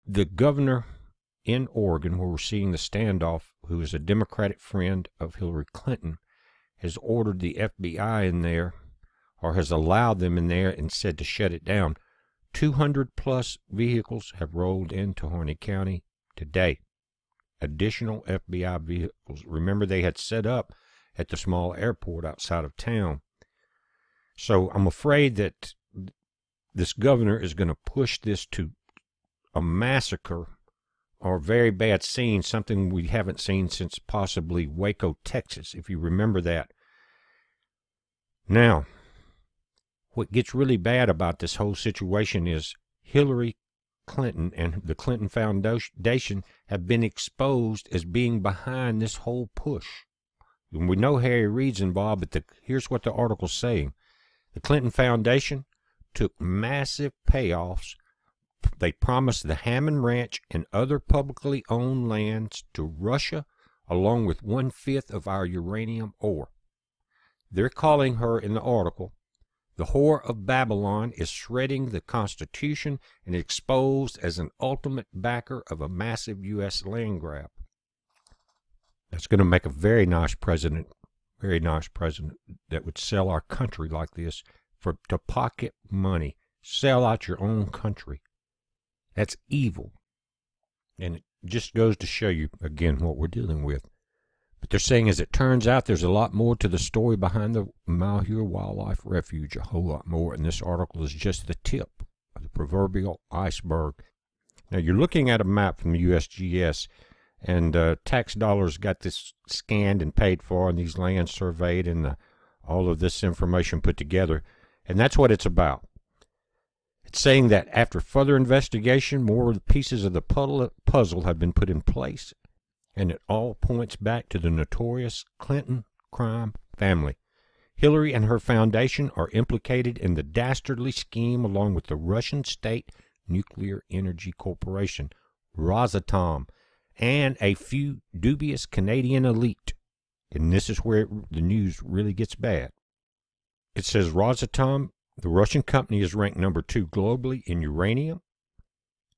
The governor in Oregon, where we're seeing the standoff, who is a Democratic friend of Hillary Clinton, has ordered the FBI in there, or has allowed them in there and said to shut it down. 200-plus vehicles have rolled into Harney County today. Additional FBI vehicles. Remember, they had set up at the small airport outside of town. So I'm afraid that this governor is going to push this to a massacre or a very bad scene, something we haven't seen since possibly Waco, Texas, if you remember that. Now, what gets really bad about this whole situation is Hillary Clinton and the Clinton Foundation have been exposed as being behind this whole push. And we know Harry Reid's involved, but here's what the article's saying. The Clinton Foundation took massive payoffs. They promised the Hammond Ranch and other publicly owned lands to Russia, along with 1/5 of our uranium ore. They're calling her, in the article, the whore of Babylon is shredding the Constitution and exposed as an ultimate backer of a massive U.S. land grab. That's going to make a very nice president that would sell our country like this to pocket money. Sell out your own country. That's evil. And it just goes to show you, again, what we're dealing with. But they're saying, as it turns out, there's a lot more to the story behind the Malheur Wildlife Refuge, a whole lot more. And this article is just the tip of the proverbial iceberg. Now, you're looking at a map from the USGS, and tax dollars got this scanned and paid for, and these lands surveyed, and all of this information put together. And that's what it's about. It's saying that after further investigation, more of the pieces of the puzzle have been put in place, and it all points back to the notorious Clinton crime family. Hillary and her foundation are implicated in the dastardly scheme along with the Russian State Nuclear Energy Corporation, Rosatom, and a few dubious Canadian elite. And this is where the news really gets bad. It says Rosatom, the Russian company, is ranked number 2 globally in uranium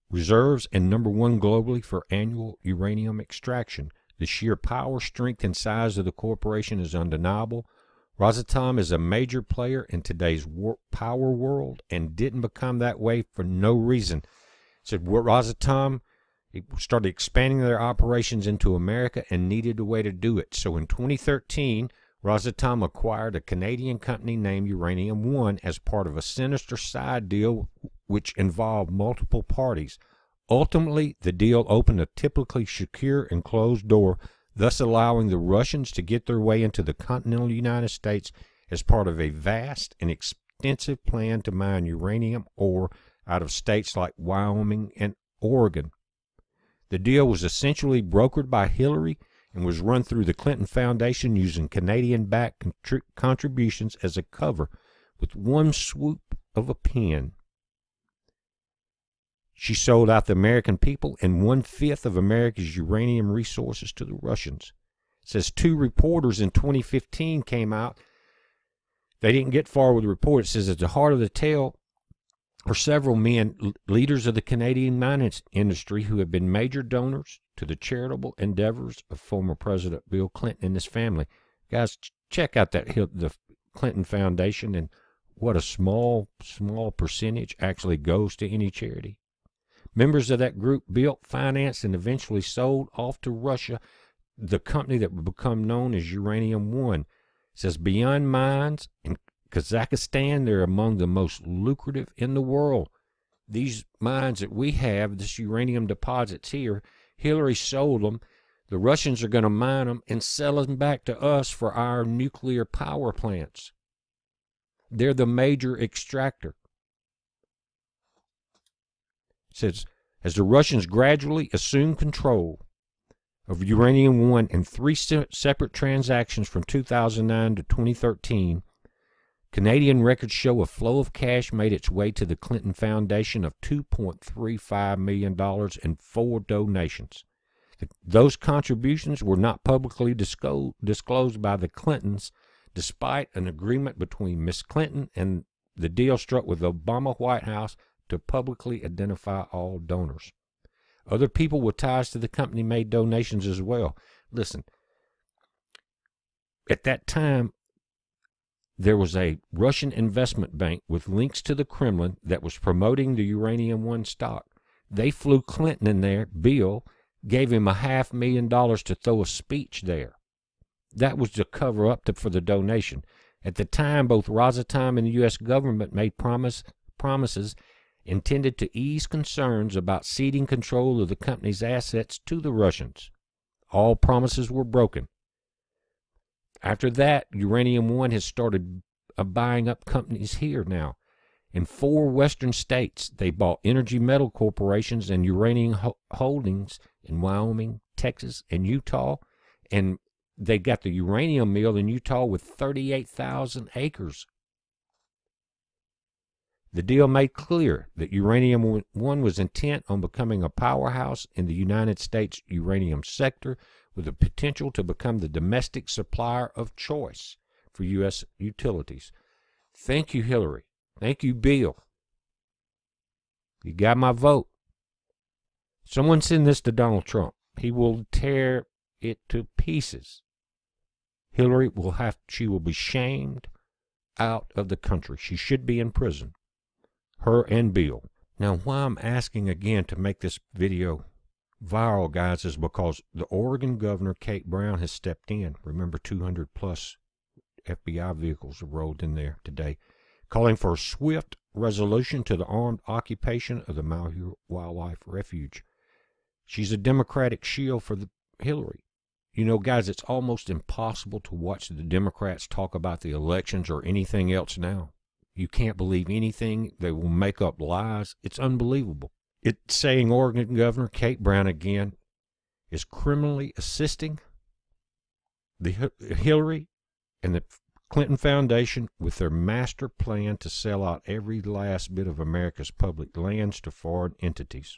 reserves and number 1 globally for annual uranium extraction. The sheer power, strength, and size of the corporation is undeniable. Rosatom is a major player in today's power world and didn't become that way for no reason. It said Rosatom started expanding their operations into America and needed a way to do it. So in 2013, Rosatom acquired a Canadian company named Uranium One as part of a sinister side deal which involved multiple parties. Ultimately, the deal opened a typically secure and closed door, thus allowing the Russians to get their way into the continental United States as part of a vast and extensive plan to mine uranium ore out of states like Wyoming and Oregon. The deal was essentially brokered by Hillary and was run through the Clinton Foundation using Canadian-backed contributions as a cover with one swoop of a pen. She sold out the American people and 1/5 of America's uranium resources to the Russians. It says 2 reporters in 2015 came out. They didn't get far with the report. It says at the heart of the tale are several men, leaders of the Canadian mining industry, who have been major donors to the charitable endeavors of former President Bill Clinton and his family. Guys, check out the Clinton Foundation and what a small percentage actually goes to any charity. Members of that group built, financed, and eventually sold off to Russia the company that would become known as Uranium One. It says beyond mines in Kazakhstan, they're among the most lucrative in the world. These mines that we have, this uranium deposits here, Hillary sold them. The Russians are going to mine them and sell them back to us for our nuclear power plants. They're the major extractor. It says, as the Russians gradually assume control of Uranium One in 3 separate transactions from 2009 to 2013, Canadian records show a flow of cash made its way to the Clinton Foundation of $2.35 million in 4 donations. Those contributions were not publicly disclosed by the Clintons, despite an agreement between Miss Clinton and the deal struck with the Obama White House to publicly identify all donors. Other people with ties to the company made donations as well. Listen, at that time, there was a Russian investment bank with links to the Kremlin that was promoting the Uranium One stock. They flew Clinton in there. Bill gave him $500,000 to throw a speech there. That was to cover up for the donation. At the time, both Rosatom and the U.S. government made promises intended to ease concerns about ceding control of the company's assets to the Russians. All promises were broken. After that, Uranium One has started buying up companies here now. In 4 western states, they bought energy metal corporations and uranium holdings in Wyoming, Texas, and Utah. And they got the uranium mill in Utah with 38,000 acres. The deal made clear that Uranium One was intent on becoming a powerhouse in the United States uranium sector, with the potential to become the domestic supplier of choice for U.S. utilities. Thank you, Hillary. Thank you, Bill. You got my vote. Someone send this to Donald Trump. He will tear it to pieces. Hillary she will be shamed out of the country. She should be in prison. Her and Bill. Now, why I'm asking again to make this video viral, guys, is because the Oregon governor, Kate Brown, has stepped in. Remember, 200 plus FBI vehicles have rolled in there today, calling for a swift resolution to the armed occupation of the Malheur Wildlife Refuge. She's a Democratic shield for Hillary. You know, guys, it's almost impossible to watch the Democrats talk about the elections or anything else now. You can't believe anything. They will make up lies. It's unbelievable. It's saying Oregon Governor Kate Brown again is criminally assisting the Hillary and the Clinton Foundation with their master plan to sell out every last bit of America's public lands to foreign entities.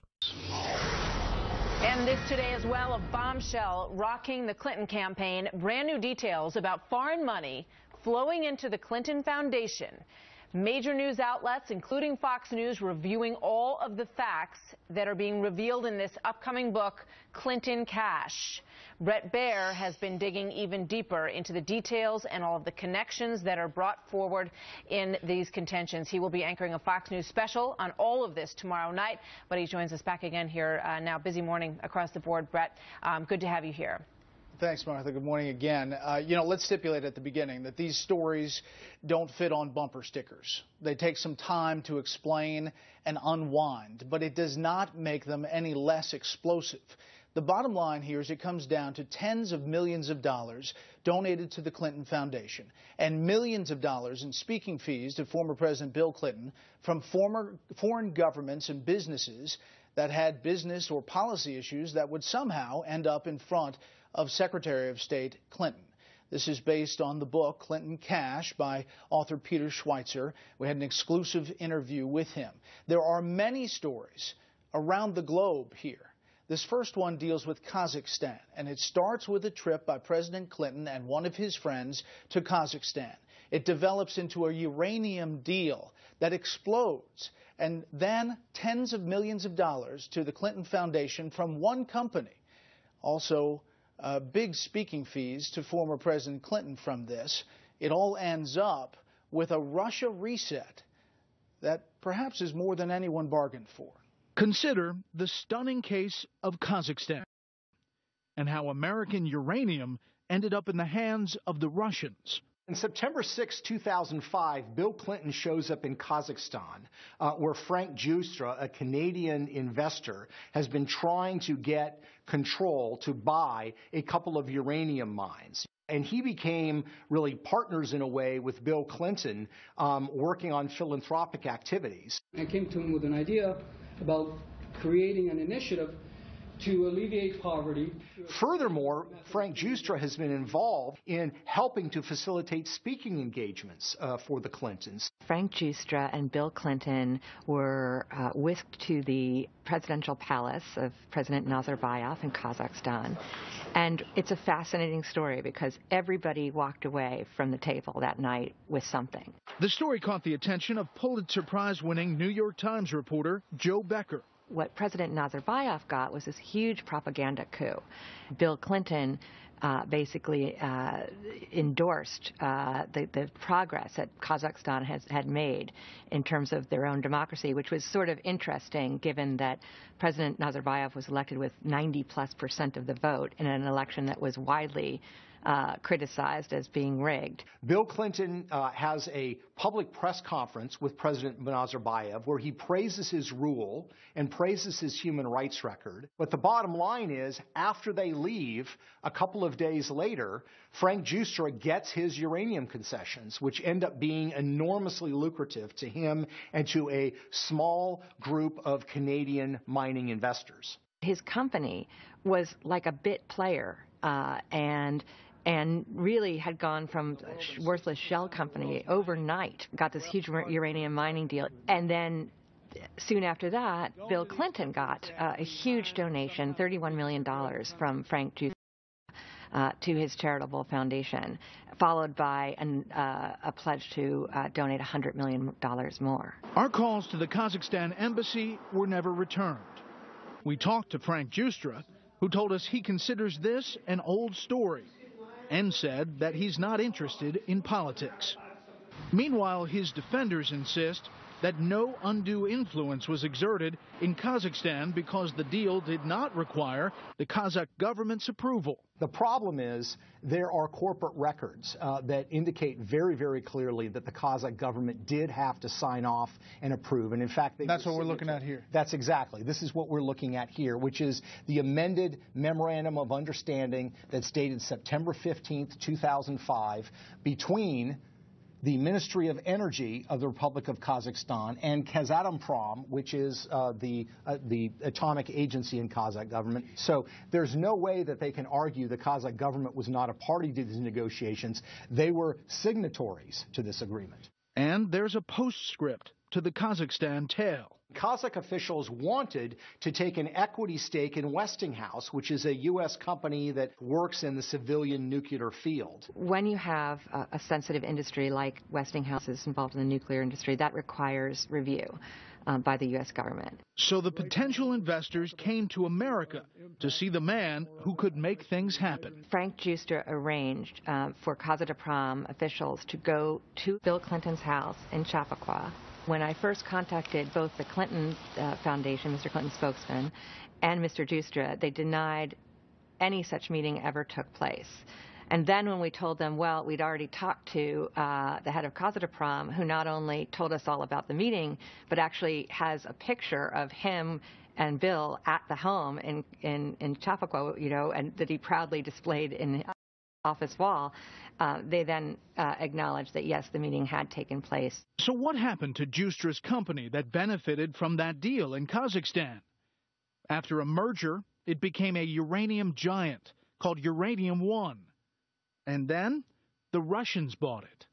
And this today as well, a bombshell rocking the Clinton campaign. Brand new details about foreign money flowing into the Clinton Foundation. Major news outlets, including Fox News, reviewing all of the facts that are being revealed in this upcoming book, Clinton Cash. Bret Baier has been digging even deeper into the details and all of the connections that are brought forward in these contentions. He will be anchoring a Fox News special on all of this tomorrow night, but he joins us back again here now. Busy morning across the board, Bret. Good to have you here. Thanks, Martha. Good morning again. Let's stipulate at the beginning that these stories don't fit on bumper stickers. They take some time to explain and unwind, but it does not make them any less explosive. The bottom line here is it comes down to tens of millions of dollars donated to the Clinton Foundation and millions of dollars in speaking fees to former President Bill Clinton from foreign governments and businesses that had business or policy issues that would somehow end up in front of Secretary of State Clinton. This is based on the book Clinton Cash by author Peter Schweitzer. We had an exclusive interview with him. There are many stories around the globe here. This first one deals with Kazakhstan, and it starts with a trip by President Clinton and one of his friends to Kazakhstan. It develops into a uranium deal that explodes, and then tens of millions of dollars to the Clinton Foundation from one company. Also, big speaking fees to former President Clinton from this. It all ends up with a Russia reset that perhaps is more than anyone bargained for. Consider the stunning case of Kazakhstan and how American uranium ended up in the hands of the Russians. On September 6, 2005, Bill Clinton shows up in Kazakhstan, where Frank Justra, a Canadian investor, has been trying to get control to buy a couple of uranium mines. And he became really partners in a way with Bill Clinton, working on philanthropic activities. I came to him with an idea about creating an initiative to alleviate poverty. Furthermore, Frank Justra has been involved in helping to facilitate speaking engagements for the Clintons. Frank Justra and Bill Clinton were whisked to the presidential palace of President Nazarbayev in Kazakhstan. And it's a fascinating story because everybody walked away from the table that night with something. The story caught the attention of Pulitzer Prize-winning New York Times reporter Joe Becker. what President Nazarbayev got was this huge propaganda coup. Bill Clinton basically endorsed the progress that Kazakhstan had made in terms of their own democracy, which was sort of interesting given that President Nazarbayev was elected with 90+% of the vote in an election that was widely criticized as being rigged. Bill Clinton has a public press conference with President Nazarbayev where he praises his rule and praises his human rights record. But the bottom line is, after they leave, a couple of days later, Frank Giustra gets his uranium concessions, which end up being enormously lucrative to him and to a small group of Canadian mining investors. His company was like a bit player, and really had gone from a worthless shell company overnight, got this huge uranium mining deal. And then soon after that, Bill Clinton got a huge donation, $31 million from Frank Giustra to his charitable foundation, followed by a pledge to donate $100 million more. Our calls to the Kazakhstan embassy were never returned. We talked to Frank Giustra, who told us he considers this an old story, and said that he's not interested in politics. Meanwhile, his defenders insist that no undue influence was exerted in Kazakhstan because the deal did not require the Kazakh government's approval. The problem is there are corporate records that indicate very, very clearly that the Kazakh government did have to sign off and approve. And in fact, that's what we're looking at here. That's exactly. This is what we're looking at here, which is the amended Memorandum of Understanding that's dated September 15th, 2005, between the Ministry of Energy of the Republic of Kazakhstan and Kazatomprom, which is the atomic agency in Kazakh government. So there's no way that they can argue the Kazakh government was not a party to these negotiations. They were signatories to this agreement. And there's a postscript to the Kazakhstan tale. Kazakh officials wanted to take an equity stake in Westinghouse, which is a U.S. company that works in the civilian nuclear field. When you have a sensitive industry like Westinghouse is involved in the nuclear industry, that requires review by the U.S. government. So the potential investors came to America to see the man who could make things happen. Frank Giustra arranged for Kazatomprom officials to go to Bill Clinton's house in Chappaqua. When I first contacted both the Clinton Foundation, Mr. Clinton's spokesman, and Mr. Giustra, they denied any such meeting ever took place. And then when we told them, well, we'd already talked to the head of Kazatomprom, who not only told us all about the meeting, but actually has a picture of him and Bill at the home in Chappaqua, you know, and that he proudly displayed in the office wall, they then acknowledged that, yes, the meeting had taken place. So what happened to Giustra's company that benefited from that deal in Kazakhstan? After a merger, it became a uranium giant called Uranium One. And then the Russians bought it.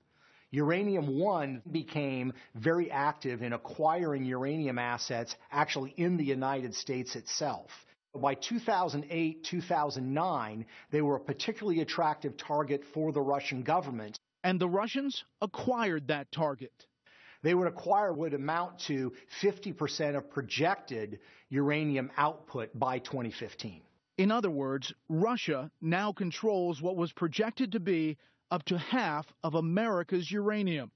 Uranium One became very active in acquiring uranium assets actually in the United States itself. By 2008, 2009, they were a particularly attractive target for the Russian government. And the Russians acquired that target. They would acquire what would amount to 50% of projected uranium output by 2015. In other words, Russia now controls what was projected to be up to half of America's uranium.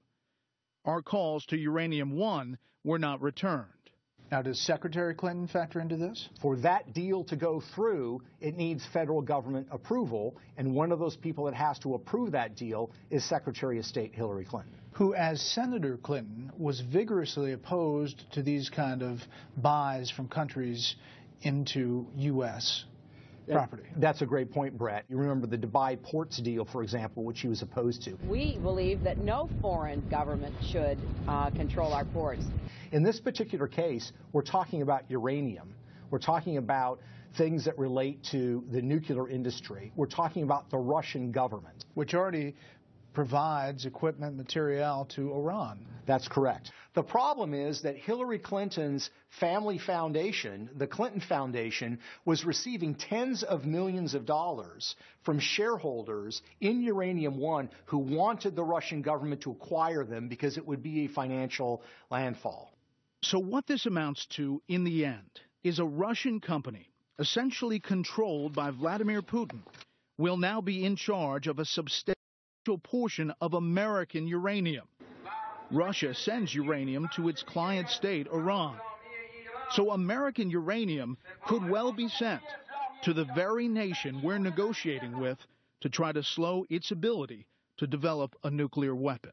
Our calls to Uranium One were not returned. Now, does Secretary Clinton factor into this? For that deal to go through, it needs federal government approval, and one of those people that has to approve that deal is Secretary of State Hillary Clinton, who, as Senator Clinton, was vigorously opposed to these kind of buys from countries into U.S. property. That's a great point, Brett. You remember the Dubai ports deal, for example, which he was opposed to. We believe that no foreign government should control our ports. In this particular case, we're talking about uranium. We're talking about things that relate to the nuclear industry. We're talking about the Russian government, which already provides equipment, material to Iran. That's correct. The problem is that Hillary Clinton's family foundation, the Clinton Foundation, was receiving tens of millions of dollars from shareholders in Uranium One who wanted the Russian government to acquire them because it would be a financial landfall. So what this amounts to in the end is a Russian company, essentially controlled by Vladimir Putin, will now be in charge of a substantial portion of American uranium. Russia sends uranium to its client state, Iran. So American uranium could well be sent to the very nation we're negotiating with to try to slow its ability to develop a nuclear weapon.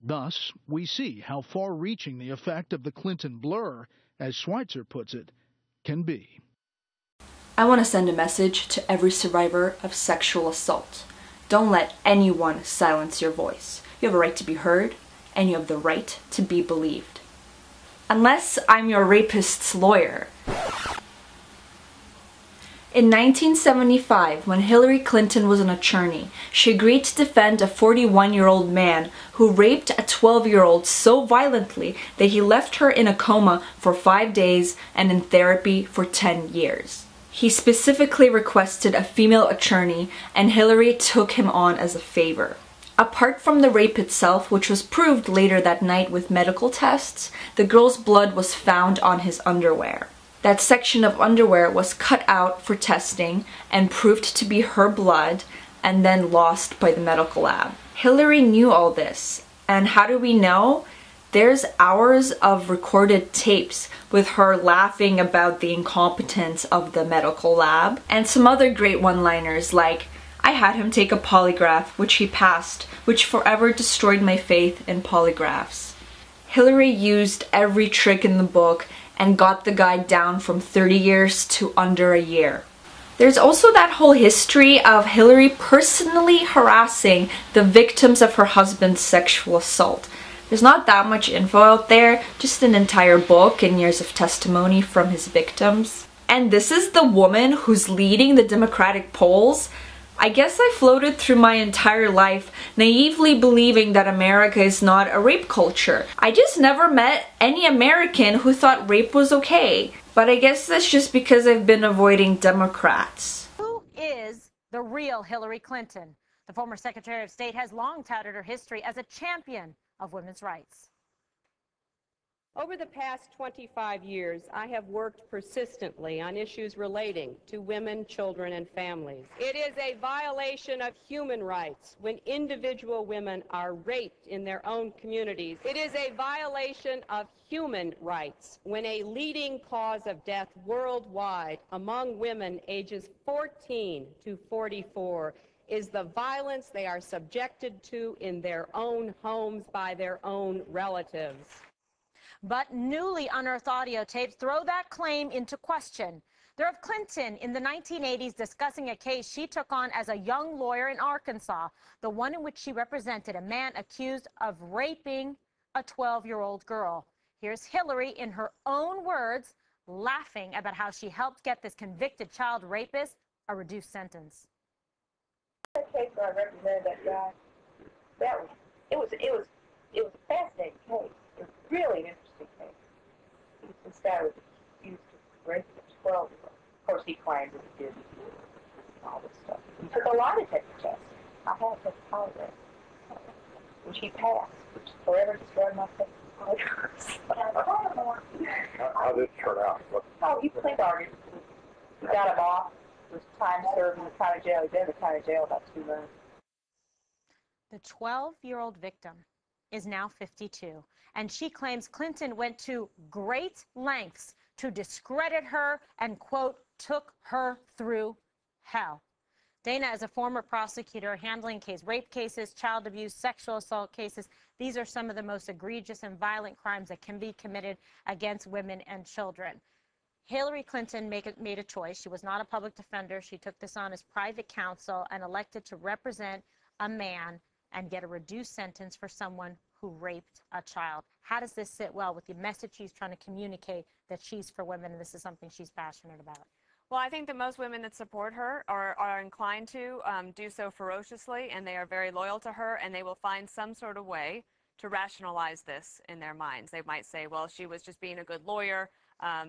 Thus, we see how far-reaching the effect of the Clinton blur, as Schweitzer puts it, can be. I want to send a message to every survivor of sexual assault. Don't let anyone silence your voice. You have a right to be heard, and you have the right to be believed. Unless I'm your rapist's lawyer. In 1975, when Hillary Clinton was an attorney, she agreed to defend a 41-year-old man who raped a 12-year-old so violently that he left her in a coma for 5 days and in therapy for 10 years. He specifically requested a female attorney, and Hillary took him on as a favor. Apart from the rape itself, which was proved later that night with medical tests, the girl's blood was found on his underwear. That section of underwear was cut out for testing and proved to be her blood and then lost by the medical lab. Hillary knew all this, and how do we know? There's hours of recorded tapes with her laughing about the incompetence of the medical lab, and some other great one-liners like, "I had him take a polygraph, which he passed, which forever destroyed my faith in polygraphs." Hillary used every trick in the book and got the guy down from 30 years to under a year. There's also that whole history of Hillary personally harassing the victims of her husband's sexual assault. There's not that much info out there, just an entire book and years of testimony from his victims. And this is the woman who's leading the Democratic polls? I guess I floated through my entire life naively believing that America is not a rape culture. I just never met any American who thought rape was okay. But I guess that's just because I've been avoiding Democrats. Who is the real Hillary Clinton? The former Secretary of State has long touted her history as a champion of women's rights. Over the past 25 years, I have worked persistently on issues relating to women, children, and families. It is a violation of human rights when individual women are raped in their own communities. It is a violation of human rights when a leading cause of death worldwide among women ages 14 to 44 is the violence they are subjected to in their own homes by their own relatives. But newly unearthed audio tapes throw that claim into question. They're of Clinton in the 1980s discussing a case she took on as a young lawyer in Arkansas, the one in which she represented a man accused of raping a 12-year-old girl. Here's Hillary in her own words laughing about how she helped get this convicted child rapist a reduced sentence. The case where I represented that guy, it was a fascinating case. It was really an interesting case. This guy was accused of raping a 12-year-old. Of course, he claimed that he did all this stuff. He took a lie detector test. I had to take a polygraph, which he passed, which forever destroyed my faith in polygraphs. How did it turn out? Oh, he pled bargained. We got him off. It was time served in the county jail. He was in the county jail about 2 months. The 12-year-old victim is now 52, and she claims Clinton went to great lengths to discredit her and, quote, took her through hell. Dana is a former prosecutor handling rape cases, child abuse, sexual assault cases. These are some of the most egregious and violent crimes that can be committed against women and children. Hillary Clinton made a choice. She was not a public defender. She took this on as private counsel and elected to represent a man and get a reduced sentence for someone who raped a child. How does this sit well with the message she's trying to communicate that she's for women and this is something she's passionate about? Well, I think that most women that support her are inclined to do so ferociously, and they are very loyal to her, and they will find some sort of way to rationalize this in their minds. They might say, well, she was just being a good lawyer. I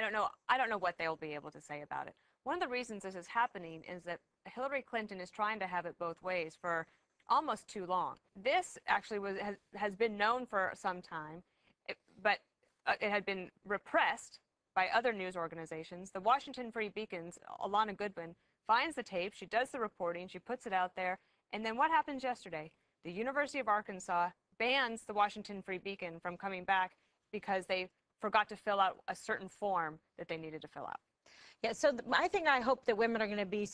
don't know what they'll be able to say about it. One of the reasons this is happening is that Hillary Clinton is trying to have it both ways for almost too long. This actually has been known for some time, but it had been repressed by other news organizations. The Washington Free Beacon's Alana Goodwin finds the tape, she does the reporting, she puts it out there, and then what happens yesterday? The University of Arkansas bans the Washington Free Beacon from coming back because they forgot to fill out a certain form that they needed to fill out. Yeah, so I hope that women are going to be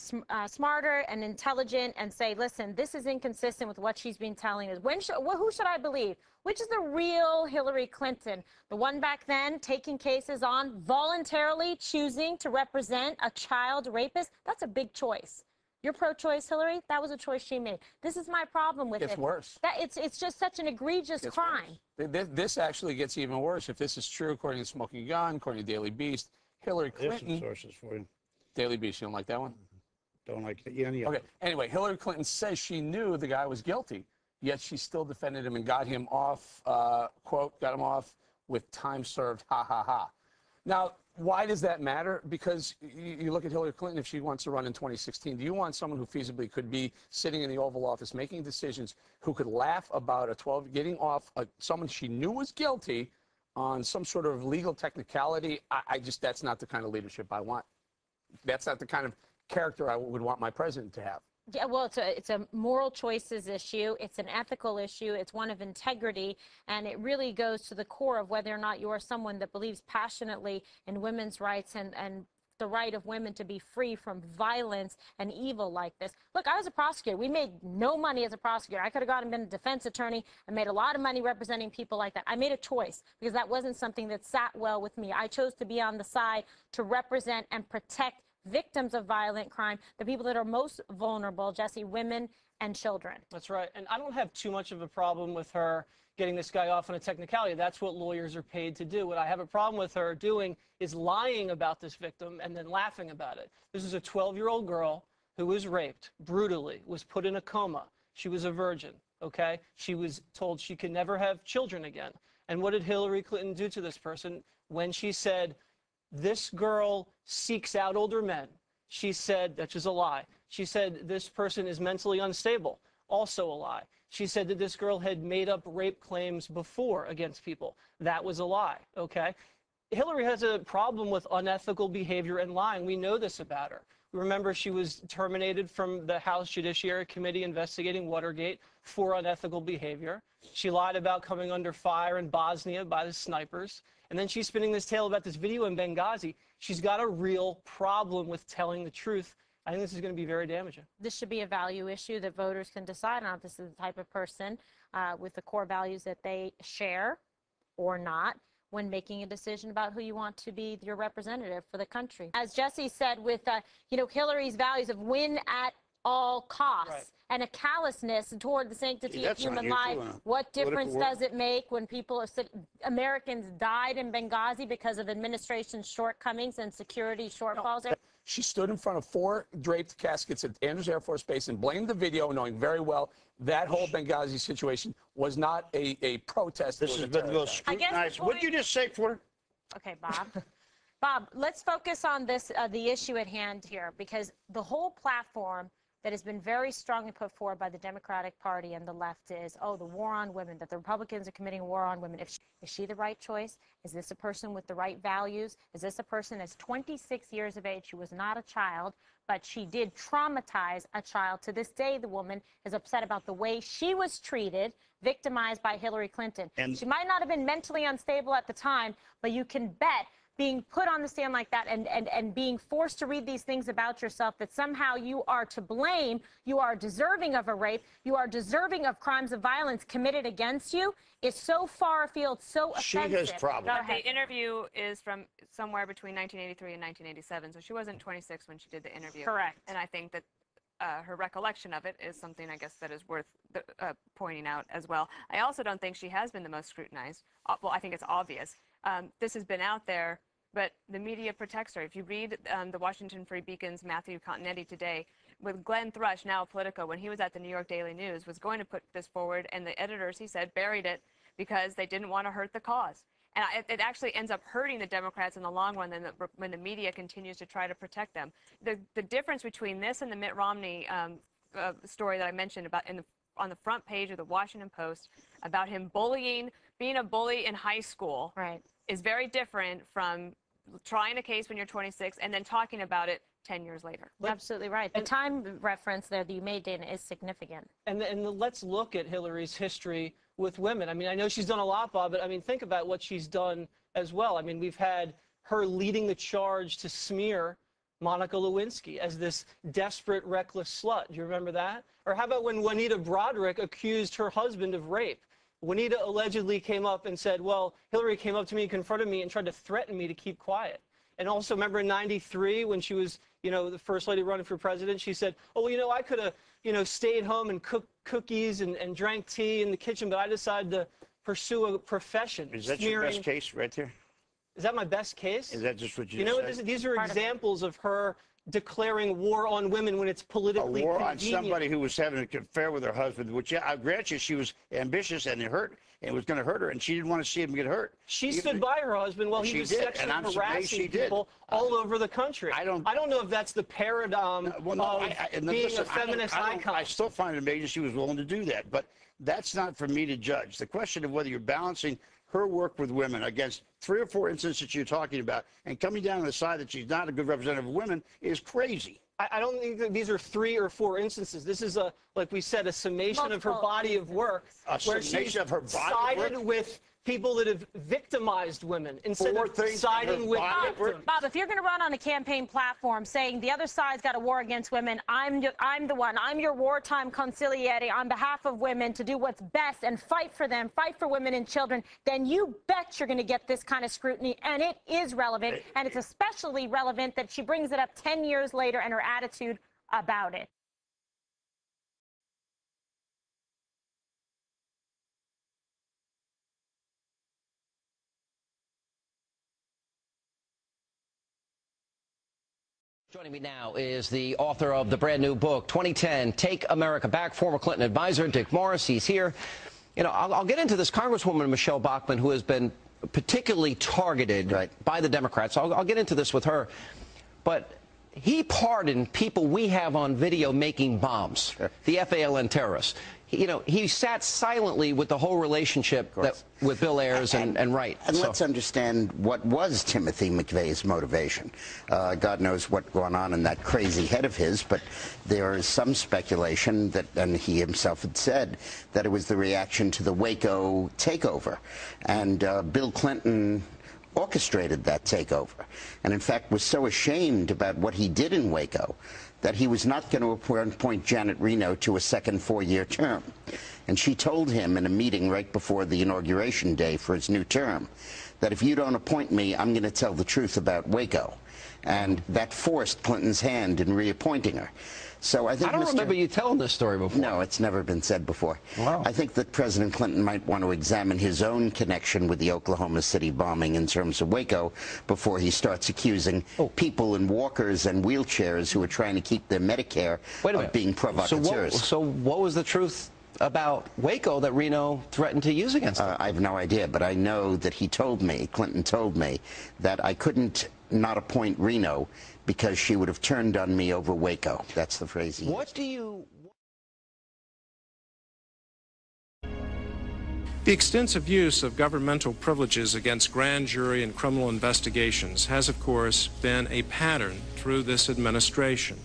smarter and intelligent and say, listen, this is inconsistent with what she's been telling us. Who should I believe? Which is the real Hillary Clinton? The one back then taking cases on, voluntarily choosing to represent a child rapist? That's a big choice. You're pro-choice, Hillary? That was a choice she made. This is my problem with it. It's worse. It's just such an egregious crime. This actually gets even worse. If this is true, according to Smoking Gun, according to Daily Beast, Hillary Clinton. There's some sources for you. Daily Beast, you don't like that one? Don't like it. Yeah, okay. Anyway, Hillary Clinton says she knew the guy was guilty, yet she still defended him and got him off, quote, got him off with time served, ha, ha, ha. Now, why does that matter? Because you look at Hillary Clinton, if she wants to run in 2016, do you want someone who feasibly could be sitting in the Oval Office making decisions, who could laugh about getting off someone she knew was guilty on some sort of legal technicality? That's not the kind of leadership I want. That's not the kind of character I would want my president to have. Yeah, well, it's a moral choices issue. It's an ethical issue. It's one of integrity, and it really goes to the core of whether or not you are someone that believes passionately in women's rights and the right of women to be free from violence and evil like this. Look, I was a prosecutor. We made no money as a prosecutor. I could have gone and been a defense attorney. I made a lot of money representing people like that. I made a choice because that wasn't something that sat well with me. I chose to be on the side to represent and protect victims of violent crime, the people that are most vulnerable, Jesse, women and children. That's right. And I don't have too much of a problem with her getting this guy off on a technicality. That's what lawyers are paid to do. What I have a problem with her doing is lying about this victim and then laughing about it. This is a 12-year-old girl who was raped brutally, was put in a coma. She was a virgin, okay? She was told she could never have children again. And what did Hillary Clinton do to this person when she said, this girl seeks out older men? She said, that's just a lie. She said, this person is mentally unstable. Also a lie. She said that this girl had made up rape claims before against people. That was a lie, okay? Hillary has a problem with unethical behavior and lying. We know this about her. Remember, she was terminated from the House Judiciary Committee investigating Watergate for unethical behavior. She lied about coming under fire in Bosnia by the snipers. And then she's spinning this tale about this video in Benghazi. She's got a real problem with telling the truth. I think this is going to be very damaging. This should be a value issue that voters can decide on if this is the type of person with the core values that they share or not when making a decision about who you want to be your representative for the country. As Jesse said, with Hillary's values of win at all costs, right, and a callousness toward the sanctity of human life. What difference does it make when Americans died in Benghazi because of administration's shortcomings and security shortfalls? No. She stood in front of 4 draped caskets at Andrews Air Force Base and blamed the video, knowing very well that whole Benghazi situation was not a protest. This has been the most scrutinized. What did you just say, Porter? Okay, Bob. Bob, let's focus on this, the issue at hand here, because the whole platform that has been very strongly put forward by the Democratic Party and the left is, oh, the war on women, that the Republicans are committing a war on women. Is she the right choice? Is this a person with the right values? Is this a person that's 26 years of age? She was not a child, but she did traumatize a child. To this day, the woman is upset about the way she was treated, victimized by Hillary Clinton. And she might not have been mentally unstable at the time, but you can bet being put on the stand like that and being forced to read these things about yourself, that somehow you are to blame, you are deserving of a rape, you are deserving of crimes of violence committed against you, is so far afield, so offensive. She has problems. The interview is from somewhere between 1983 and 1987, so she wasn't 26 when she did the interview. Correct. And I think that her recollection of it is something, I guess, that is worth pointing out as well. I also don't think she has been the most scrutinized. Well, I think it's obvious. This has been out there, but the media protects her. If you read the Washington Free Beacon's Matthew Continetti today, with Glenn Thrush, now Politico, when he was at the New York Daily News, was going to put this forward, and the editors, he said, buried it because they didn't want to hurt the cause. And it actually ends up hurting the Democrats in the long run when the media continues to try to protect them. The difference between this and the Mitt Romney story that I mentioned about on the front page of the Washington Post about him being a bully in high school, right, is very different from trying a case when you're 26 and then talking about it 10 years later. Absolutely right. The time reference there that you made, Dana, is significant. And let's look at Hillary's history with women. I mean, I know she's done a lot, Bob, but I mean, think about what she's done as well. I mean, we've had her leading the charge to smear Monica Lewinsky as this desperate, reckless slut. Do you remember that? Or how about when Juanita Broderick accused her husband of rape? Juanita allegedly came up and said, well, Hillary came up to me and confronted me and tried to threaten me to keep quiet. And also, remember in '93 when she was, the first lady running for president, she said, oh, well, I could have, stayed home and cooked cookies and drank tea in the kitchen, but I decided to pursue a profession. Is that your best case right there? Is that my best case? Is that just what you said? These are examples of her declaring war on women when it's politically convenient. A war on convenient. somebody who was having an affair with her husband, which I grant you she was ambitious and it hurt, and it was going to hurt her, and she didn't want to see him get hurt. She stood by her husband while he was sexually harassing people all over the country. I don't know if that's the paradigm of being a feminist icon. I still find it amazing she was willing to do that, but that's not for me to judge. The question of whether you're balancing her work with women against 3 or 4 instances you're talking about and coming down on the side that she's not a good representative of women is crazy. I don't think that these are 3 or 4 instances. This is, like we said, a summation of her body of work. Where she's sided with people that have victimized women instead of siding with victims. Bob, if you're going to run on a campaign platform saying the other side's got a war against women, I'm the one. I'm your wartime consigliere on behalf of women to do what's best and fight for them, fight for women and children, then you bet you're going to get this kind of scrutiny, and it is relevant, and it's especially relevant that she brings it up 10 years later and her attitude about it. Joining me now is the author of the brand new book, 2010, Take America Back, former Clinton advisor Dick Morris. He's here. I'll get into this. Congresswoman Michelle Bachmann, who has been particularly targeted by the Democrats. I'll get into this with her. But he pardoned people we have on video making bombs, the FALN terrorists. He sat silently with the whole relationship with Bill Ayers and Wright. And let's understand what was Timothy McVeigh's motivation. God knows what's going on in that crazy head of his, but there is some speculation that, and he himself had said, that it was the reaction to the Waco takeover. And Bill Clinton orchestrated that takeover, and in fact was so ashamed about what he did in Waco that he was not going to appoint Janet Reno to a second 4-year term. And she told him in a meeting right before the inauguration day for his new term that if you don't appoint me, I'm going to tell the truth about Waco. And that forced Clinton's hand in reappointing her. So I think I don't remember you telling this story before. No, it's never been said before. Wow. I think that President Clinton might want to examine his own connection with the Oklahoma City bombing in terms of Waco before he starts accusing people in walkers and wheelchairs who are trying to keep their Medicare of being provocateurs. So what was the truth about Waco that Reno threatened to use against him? I have no idea, but I know that he told me, Clinton told me, that I couldn't not appoint Reno because she would have turned on me over Waco. That's the phrase he used. What do you... The extensive use of governmental privileges against grand jury and criminal investigations has, of course, been a pattern through this administration.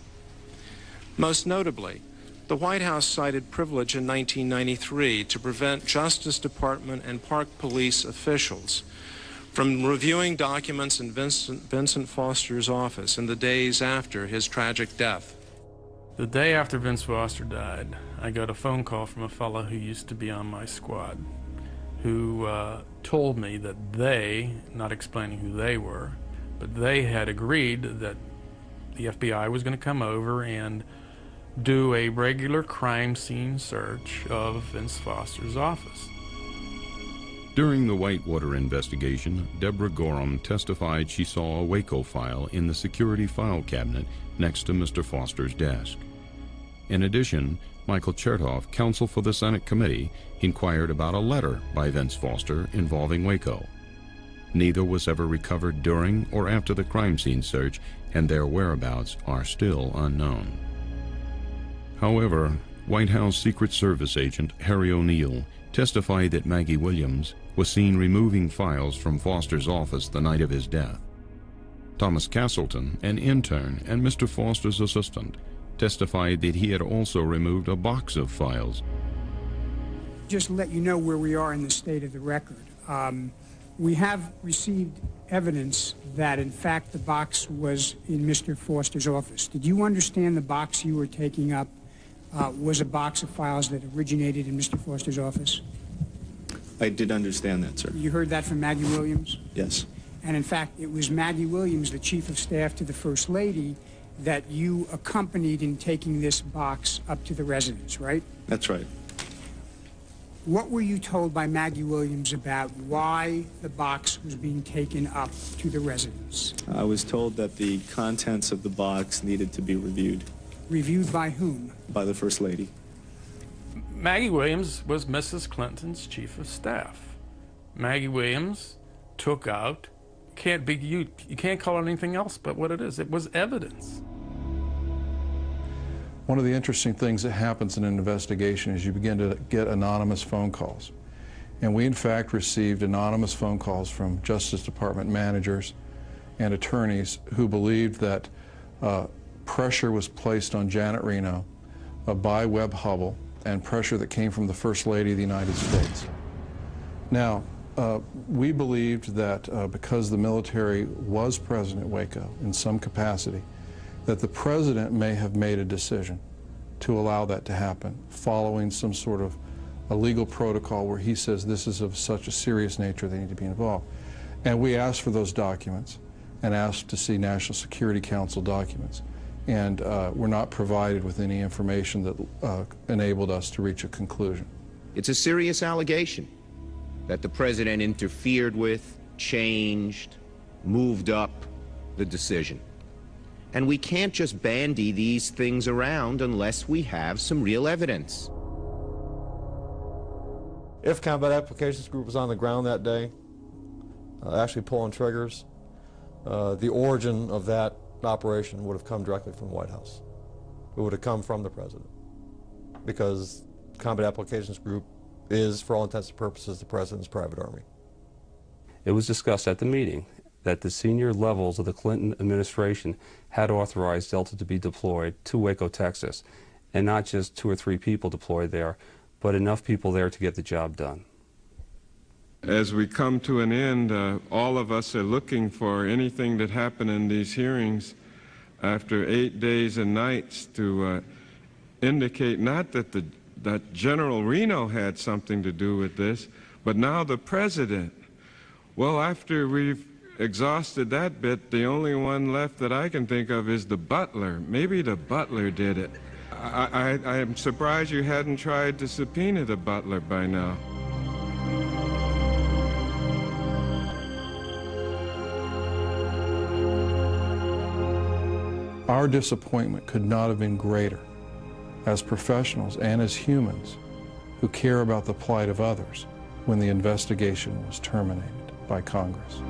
Most notably, the White House cited privilege in 1993 to prevent Justice Department and Park Police officials from reviewing documents in Vincent Foster's office in the days after his tragic death. The day after Vince Foster died, I got a phone call from a fellow who used to be on my squad, who told me that they, not explaining who they were, but they had agreed that the FBI was going to come over and do a regular crime scene search of Vince Foster's office. During the Whitewater investigation, Deborah Gorham testified she saw a Waco file in the security file cabinet next to Mr. Foster's desk. In addition, Michael Chertoff, counsel for the Senate committee, inquired about a letter by Vince Foster involving Waco. Neither was ever recovered during or after the crime scene search, and their whereabouts are still unknown. However, White House Secret Service agent Harry O'Neill testified that Maggie Williams was seen removing files from Foster's office the night of his death. Thomas Castleton, an intern and Mr. Foster's assistant, testified that he had also removed a box of files. Just to let you know where we are in the state of the record. We have received evidence that, in fact, the box was in Mr. Foster's office. Did you understand the box you were taking up was a box of files that originated in Mr. Foster's office? I did understand that, sir. You heard that from Maggie Williams? Yes. And in fact, it was Maggie Williams, the Chief of Staff to the First Lady, that you accompanied in taking this box up to the residence, right? That's right. What were you told by Maggie Williams about why the box was being taken up to the residence? I was told that the contents of the box needed to be reviewed. Reviewed by whom? By the First Lady. Maggie Williams was Mrs. Clinton's chief of staff. Maggie Williams took out, you can't call it anything else but what it is. It was evidence. One of the interesting things that happens in an investigation is you begin to get anonymous phone calls. And we, in fact, received anonymous phone calls from Justice Department managers and attorneys who believed that pressure was placed on Janet Reno by Webb Hubbell and pressure that came from the First Lady of the United States. Now, we believed that because the military was present at Waco in some capacity, that the president may have made a decision to allow that to happen following some sort of a legal protocol where he says this is of such a serious nature they need to be involved. And we asked for those documents and asked to see National Security Council documents. And were not provided with any information that enabled us to reach a conclusion. It's a serious allegation that the president interfered with, changed, moved up the decision. And we can't just bandy these things around unless we have some real evidence. If Combat Applications Group was on the ground that day, actually pulling triggers, the origin of that operation would have come directly from the White House. It would have come from the president, because Combat Applications Group is, for all intents and purposes, the president's private army. It was discussed at the meeting that the senior levels of the Clinton administration had authorized Delta to be deployed to Waco, Texas, and not just 2 or 3 people deployed there, but enough people there to get the job done. As we come to an end, all of us are looking for anything that happened in these hearings after 8 days and nights to indicate not that General Reno had something to do with this, but now the president. Well, after we've exhausted that bit, the only one left that I can think of is the butler. Maybe the butler did it. I am surprised you hadn't tried to subpoena the butler by now. Our disappointment could not have been greater as professionals and as humans who care about the plight of others when the investigation was terminated by Congress.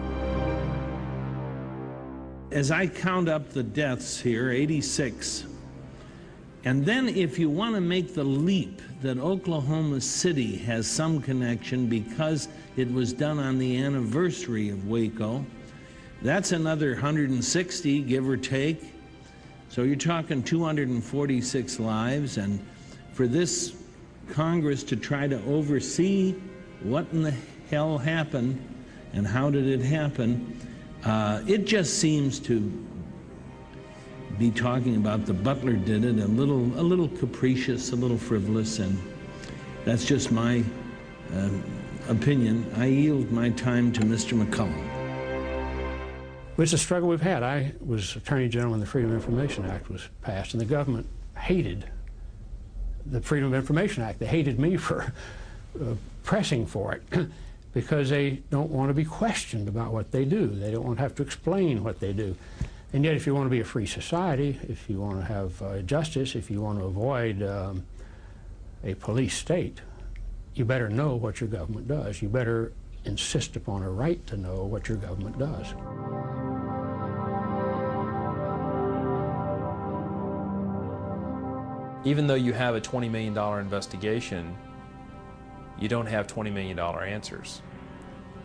As I count up the deaths here, 86, and then if you want to make the leap that Oklahoma City has some connection because it was done on the anniversary of Waco, that's another 160, give or take. So you're talking 246 lives, and for this Congress to try to oversee what in the hell happened and how did it happen, it just seems to be talking about the butler did it a little capricious, a little frivolous, and that's just my opinion. I yield my time to Mr. McCullum. It's a struggle we've had. I was Attorney General when the Freedom of Information Act was passed, and the government hated the Freedom of Information Act. They hated me for pressing for it because they don't want to be questioned about what they do. They don't want to have to explain what they do. And yet, if you want to be a free society, if you want to have justice, if you want to avoid a police state, you better know what your government does. You better insist upon a right to know what your government does. Even though you have a $20 million investigation, you don't have $20 million answers.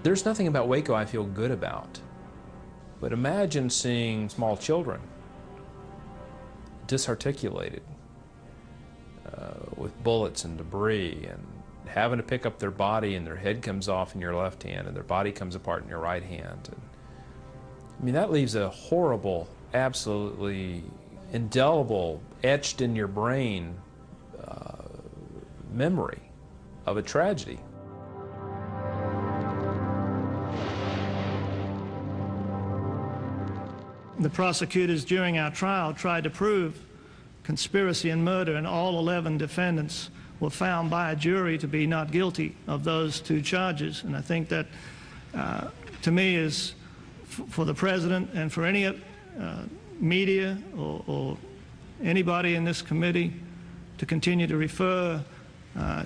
There's nothing about Waco I feel good about. But imagine seeing small children disarticulated with bullets and debris, and having to pick up their body and their head comes off in your left hand and their body comes apart in your right hand. And, I mean, that leaves a horrible, absolutely indelible, etched in your brain memory of a tragedy. The prosecutors during our trial tried to prove conspiracy and murder, and all 11 defendants were found by a jury to be not guilty of those 2 charges. And I think that, to me, is for the president and for any media or anybody in this committee to continue to refer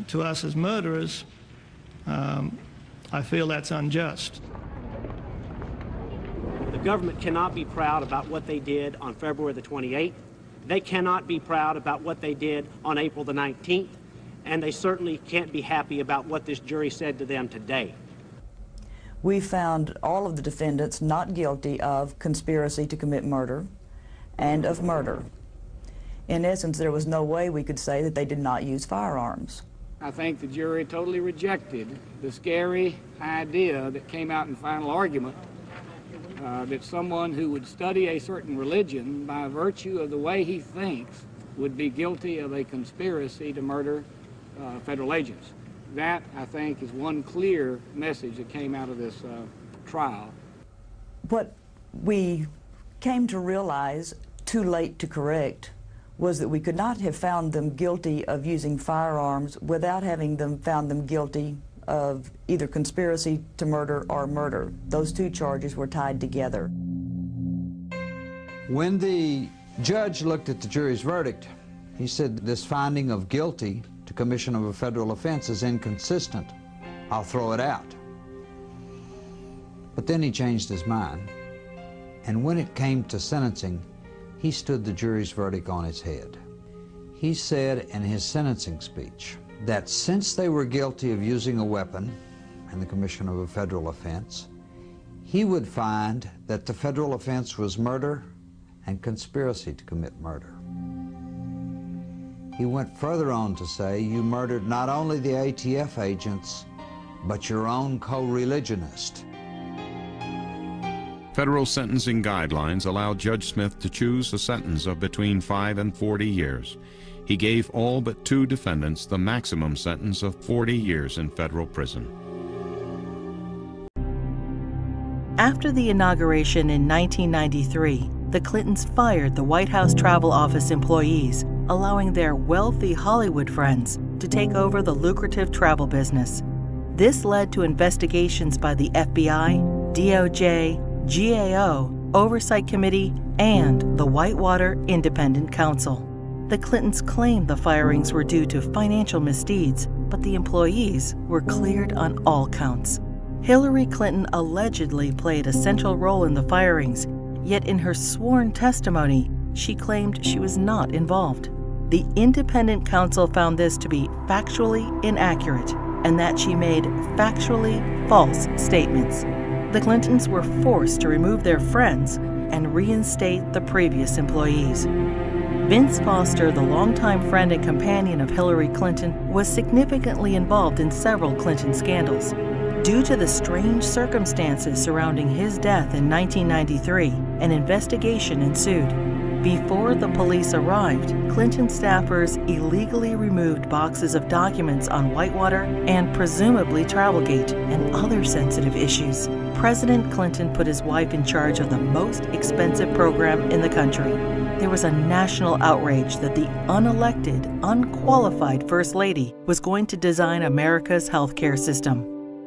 to us as murderers, I feel that's unjust. The government cannot be proud about what they did on February the 28th. They cannot be proud about what they did on April the 19th. And they certainly can't be happy about what this jury said to them today. We found all of the defendants not guilty of conspiracy to commit murder and of murder. In essence, there was no way we could say that they did not use firearms. I think the jury totally rejected the scary idea that came out in final argument that someone who would study a certain religion by virtue of the way he thinks would be guilty of a conspiracy to murder federal agents. That, I think, is one clear message that came out of this trial. What we came to realize, too late to correct, was that we could not have found them guilty of using firearms without having found them guilty of either conspiracy to murder or murder. Those 2 charges were tied together. When the judge looked at the jury's verdict, he said this finding of guilty to commission of a federal offense is inconsistent. I'll throw it out. But then he changed his mind, and when it came to sentencing, he stood the jury's verdict on its head. He said in his sentencing speech that since they were guilty of using a weapon in the commission of a federal offense, he would find that the federal offense was murder and conspiracy to commit murder. He went further on to say, you murdered not only the ATF agents, but your own co-religionist. Federal sentencing guidelines allowed Judge Smith to choose a sentence of between 5 and 40 years. He gave all but 2 defendants the maximum sentence of 40 years in federal prison. After the inauguration in 1993, the Clintons fired the White House Travel Office employees, allowing their wealthy Hollywood friends to take over the lucrative travel business. This led to investigations by the FBI, DOJ, GAO, Oversight Committee, and the Whitewater Independent Council. The Clintons claimed the firings were due to financial misdeeds, but the employees were cleared on all counts. Hillary Clinton allegedly played a central role in the firings, yet in her sworn testimony, she claimed she was not involved. The independent counsel found this to be factually inaccurate and that she made factually false statements. The Clintons were forced to remove their friends and reinstate the previous employees. Vince Foster, the longtime friend and companion of Hillary Clinton, was significantly involved in several Clinton scandals. Due to the strange circumstances surrounding his death in 1993, an investigation ensued. Before the police arrived, Clinton staffers illegally removed boxes of documents on Whitewater and presumably Travelgate and other sensitive issues. President Clinton put his wife in charge of the most expensive program in the country. There was a national outrage that the unelected, unqualified First Lady was going to design America's healthcare system.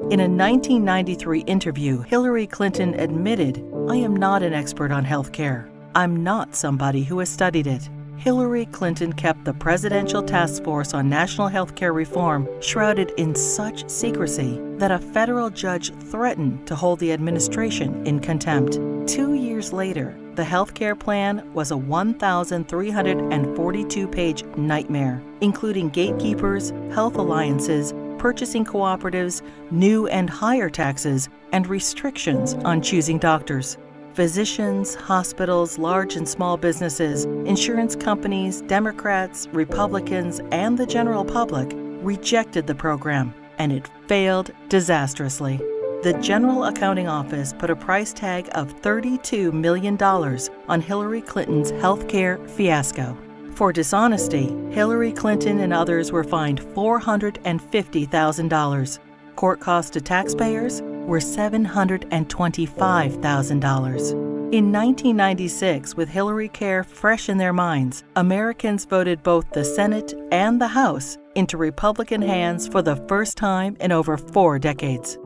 In a 1993 interview, Hillary Clinton admitted, "I am not an expert on healthcare. I'm not somebody who has studied it." Hillary Clinton kept the Presidential Task Force on National Healthcare Reform shrouded in such secrecy that a federal judge threatened to hold the administration in contempt. 2 years later, the healthcare plan was a 1,342-page nightmare, including gatekeepers, health alliances, purchasing cooperatives, new and higher taxes, and restrictions on choosing doctors. Physicians, hospitals, large and small businesses, insurance companies, Democrats, Republicans, and the general public rejected the program, and it failed disastrously. The General Accounting Office put a price tag of $32 million on Hillary Clinton's health care fiasco. For dishonesty, Hillary Clinton and others were fined $450,000. Court costs to taxpayers were $725,000. In 1996, with Hillary care fresh in their minds, Americans voted both the Senate and the House into Republican hands for the first time in over 4 decades.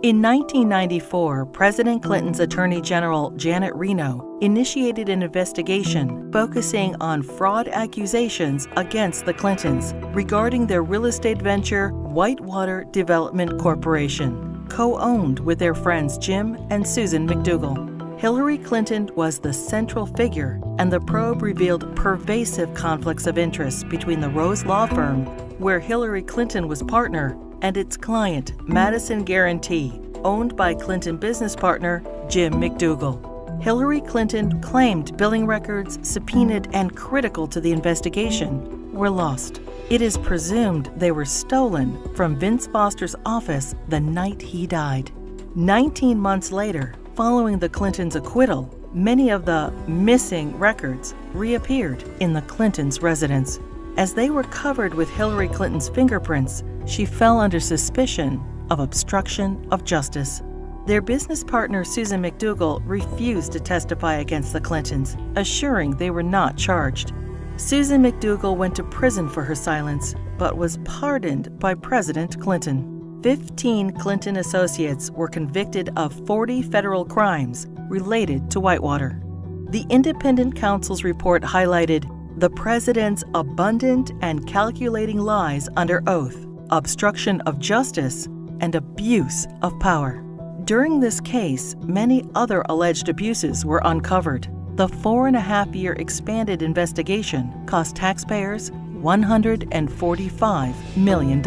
In 1994, President Clinton's Attorney General Janet Reno initiated an investigation focusing on fraud accusations against the Clintons regarding their real estate venture, Whitewater Development Corporation, co-owned with their friends Jim and Susan McDougal. Hillary Clinton was the central figure, and the probe revealed pervasive conflicts of interest between the Rose Law Firm, where Hillary Clinton was partner, and its client, Madison Guarantee, owned by Clinton business partner Jim McDougal. Hillary Clinton claimed billing records subpoenaed and critical to the investigation were lost. It is presumed they were stolen from Vince Foster's office the night he died. 19 months later, following the Clintons' acquittal, many of the missing records reappeared in the Clintons' residence. As they were covered with Hillary Clinton's fingerprints, she fell under suspicion of obstruction of justice. Their business partner, Susan McDougal, refused to testify against the Clintons, assuring they were not charged. Susan McDougal went to prison for her silence, but was pardoned by President Clinton. 15 Clinton associates were convicted of 40 federal crimes related to Whitewater. The independent counsel's report highlighted the president's abundant and calculating lies under oath, obstruction of justice, and abuse of power. During this case, many other alleged abuses were uncovered. The 4.5-year expanded investigation cost taxpayers $145 million.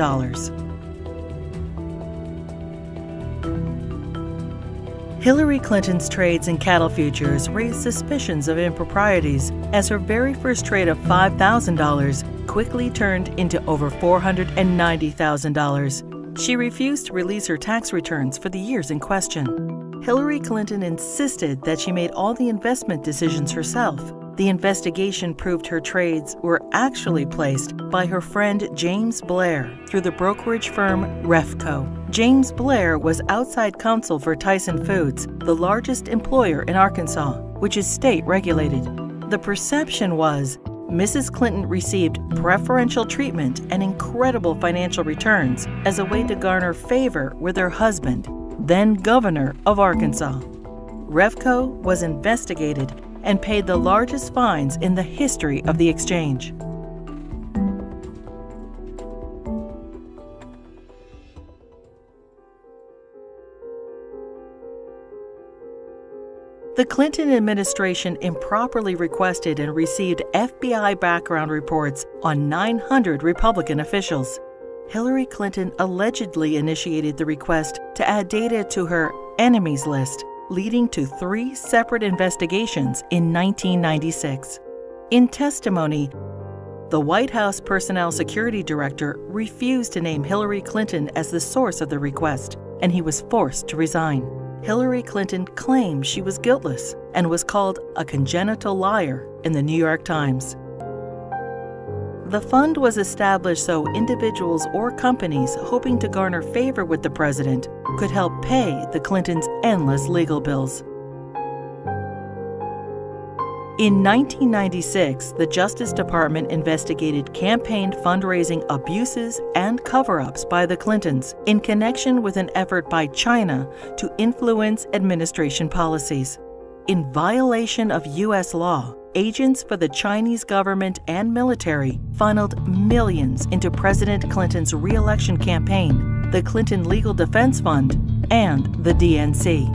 Hillary Clinton's trades in cattle futures raised suspicions of improprieties as her very first trade of $5,000 quickly turned into over $490,000. She refused to release her tax returns for the years in question. Hillary Clinton insisted that she made all the investment decisions herself. The investigation proved her trades were actually placed by her friend James Blair through the brokerage firm Refco. James Blair was outside counsel for Tyson Foods, the largest employer in Arkansas, which is state regulated. The perception was Mrs. Clinton received preferential treatment and incredible financial returns as a way to garner favor with her husband, then governor of Arkansas. Refco was investigated and paid the largest fines in the history of the exchange. The Clinton administration improperly requested and received FBI background reports on 900 Republican officials. Hillary Clinton allegedly initiated the request to add data to her enemies list, leading to 3 separate investigations in 1996. In testimony, the White House Personnel Security Director refused to name Hillary Clinton as the source of the request, and he was forced to resign. Hillary Clinton claimed she was guiltless and was called a congenital liar in the New York Times. The fund was established so individuals or companies hoping to garner favor with the president could help pay the Clintons' endless legal bills. In 1996, the Justice Department investigated campaign fundraising abuses and cover-ups by the Clintons in connection with an effort by China to influence administration policies. In violation of U.S. law, agents for the Chinese government and military funneled millions into President Clinton's re-election campaign, the Clinton Legal Defense Fund, and the DNC.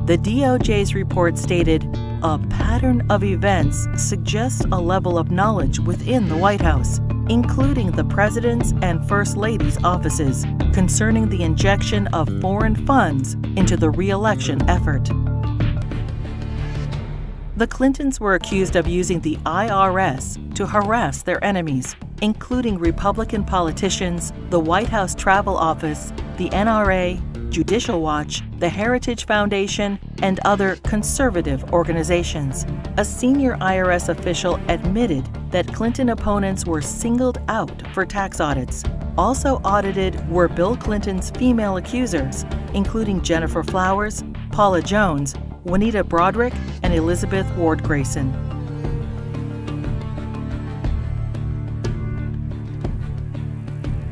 The DOJ's report stated, "A pattern of events suggests a level of knowledge within the White House, including the President's and First Lady's offices, concerning the injection of foreign funds into the re-election effort. The Clintons were accused of using the IRS to harass their enemies, including Republican politicians, the White House Travel Office, the NRA, Judicial Watch, the Heritage Foundation, and other conservative organizations. A senior IRS official admitted that Clinton opponents were singled out for tax audits. Also audited were Bill Clinton's female accusers, including Jennifer Flowers, Paula Jones, Juanita Broderick, and Elizabeth Ward Grayson.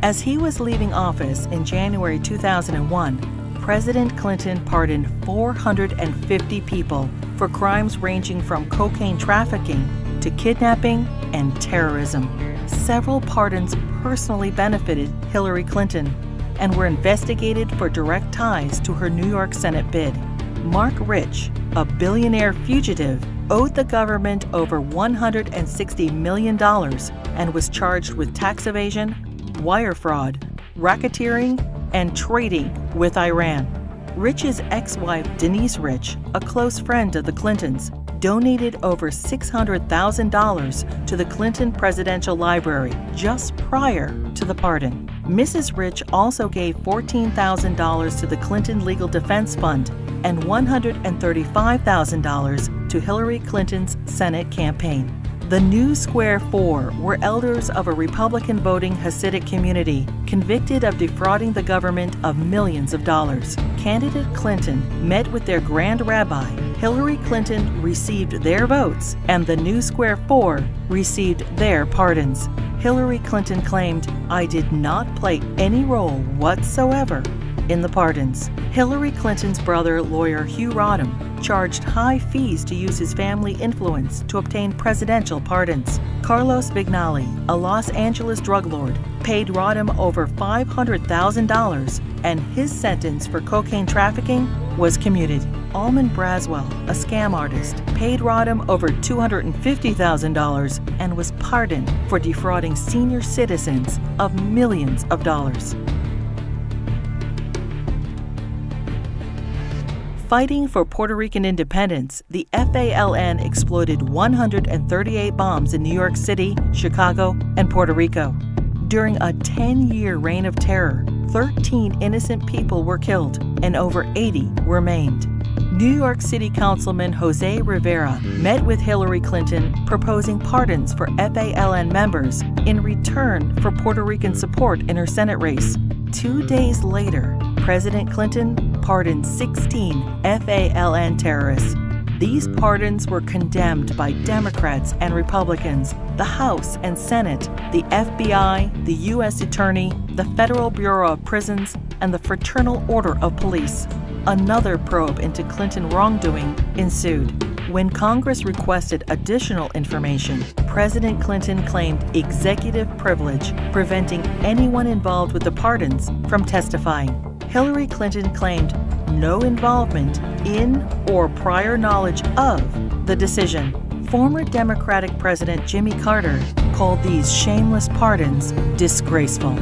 As he was leaving office in January 2001, President Clinton pardoned 450 people for crimes ranging from cocaine trafficking to kidnapping and terrorism. Several pardons personally benefited Hillary Clinton and were investigated for direct ties to her New York Senate bid. Mark Rich, a billionaire fugitive, owed the government over $160 million and was charged with tax evasion, wire fraud, racketeering, and trading with Iran. Rich's ex-wife, Denise Rich, a close friend of the Clintons, donated over $600,000 to the Clinton Presidential Library just prior to the pardon. Mrs. Rich also gave $14,000 to the Clinton Legal Defense Fund and $135,000 to Hillary Clinton's Senate campaign. The New Square Four were elders of a Republican voting Hasidic community convicted of defrauding the government of millions of dollars. Candidate Clinton met with their Grand Rabbi. Hillary Clinton received their votes, and the New Square Four received their pardons. Hillary Clinton claimed, "I did not play any role whatsoever in the pardons." Hillary Clinton's brother, lawyer Hugh Rodham, charged high fees to use his family influence to obtain presidential pardons. Carlos Vignali, a Los Angeles drug lord, paid Rodham over $500,000, and his sentence for cocaine trafficking was commuted. Almond Braswell, a scam artist, paid Rodham over $250,000 and was pardoned for defrauding senior citizens of millions of dollars. Fighting for Puerto Rican independence, the FALN exploded 138 bombs in New York City, Chicago, and Puerto Rico. During a 10-year reign of terror, 13 innocent people were killed and over 80 were maimed. New York City Councilman Jose Rivera met with Hillary Clinton proposing pardons for FALN members in return for Puerto Rican support in her Senate race. 2 days later, President Clinton pardoned 16 FALN terrorists. These pardons were condemned by Democrats and Republicans, the House and Senate, the FBI, the U.S. Attorney, the Federal Bureau of Prisons, and the Fraternal Order of Police. Another probe into Clinton wrongdoing ensued. When Congress requested additional information, President Clinton claimed executive privilege, preventing anyone involved with the pardons from testifying. Hillary Clinton claimed no involvement in or prior knowledge of the decision. Former Democratic President Jimmy Carter called these shameless pardons disgraceful.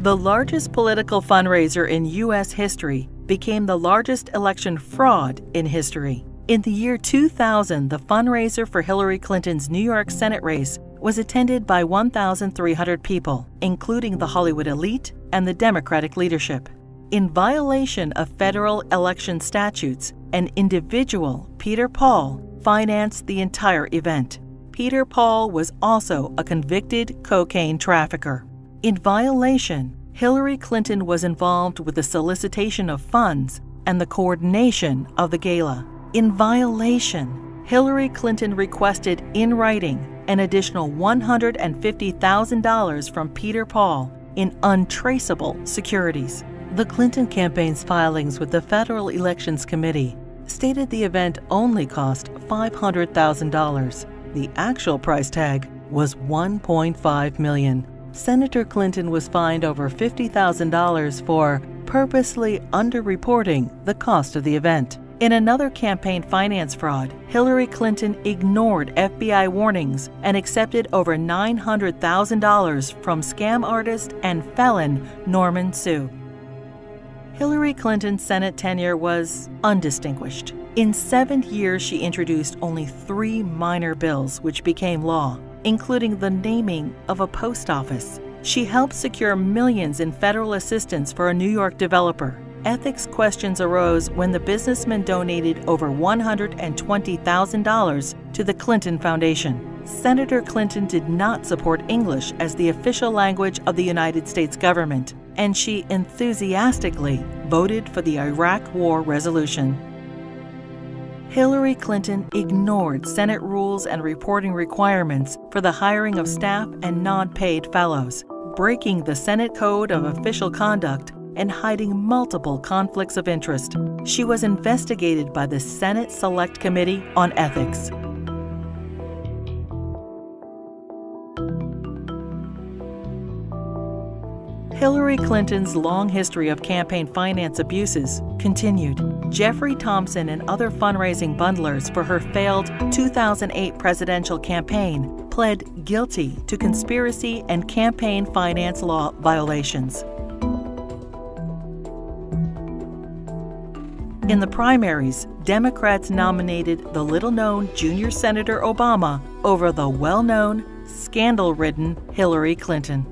The largest political fundraiser in U.S. history became the largest election fraud in history. In the year 2000, the fundraiser for Hillary Clinton's New York Senate race was attended by 1,300 people, including the Hollywood elite and the Democratic leadership. In violation of federal election statutes, an individual, Peter Paul, financed the entire event. Peter Paul was also a convicted cocaine trafficker. In violation, Hillary Clinton was involved with the solicitation of funds and the coordination of the gala. In violation, Hillary Clinton requested in writing an additional $150,000 from Peter Paul in untraceable securities. The Clinton campaign's filings with the Federal Elections Committee stated the event only cost $500,000. The actual price tag was $1.5 million. Senator Clinton was fined over $50,000 for purposely underreporting the cost of the event. In another campaign finance fraud, Hillary Clinton ignored FBI warnings and accepted over $900,000 from scam artist and felon Norman Sue. Hillary Clinton's Senate tenure was undistinguished. In 7 years, she introduced only 3 minor bills which became law, including the naming of a post office. She helped secure millions in federal assistance for a New York developer. Ethics questions arose when the businessman donated over $120,000 to the Clinton Foundation. Senator Clinton did not support English as the official language of the United States government, and she enthusiastically voted for the Iraq War resolution. Hillary Clinton ignored Senate rules and reporting requirements for the hiring of staff and non-paid fellows, breaking the Senate Code of Official Conduct and hiding multiple conflicts of interest. She was investigated by the Senate Select Committee on Ethics. Hillary Clinton's long history of campaign finance abuses continued. Jeffrey Thompson and other fundraising bundlers for her failed 2008 presidential campaign pled guilty to conspiracy and campaign finance law violations. In the primaries, Democrats nominated the little-known junior Senator Obama over the well-known, scandal-ridden Hillary Clinton.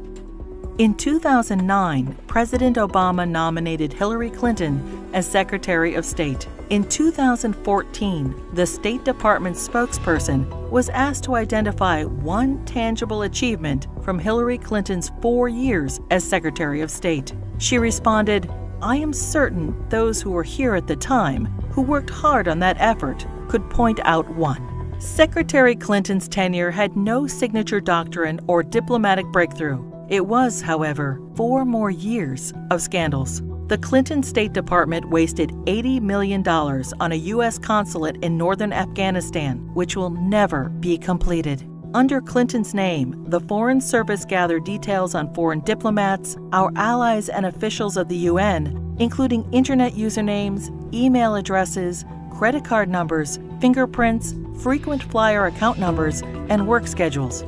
In 2009, President Obama nominated Hillary Clinton as Secretary of State. In 2014, the State Department spokesperson was asked to identify one tangible achievement from Hillary Clinton's 4 years as Secretary of State. She responded, "I am certain those who were here at the time, who worked hard on that effort, could point out one." Secretary Clinton's tenure had no signature doctrine or diplomatic breakthrough. It was, however, 4 more years of scandals. The Clinton State Department wasted $80 million on a U.S. consulate in northern Afghanistan, which will never be completed. Under Clinton's name, the Foreign Service gathered details on foreign diplomats, our allies and officials of the UN, including internet usernames, email addresses, credit card numbers, fingerprints, frequent flyer account numbers, and work schedules.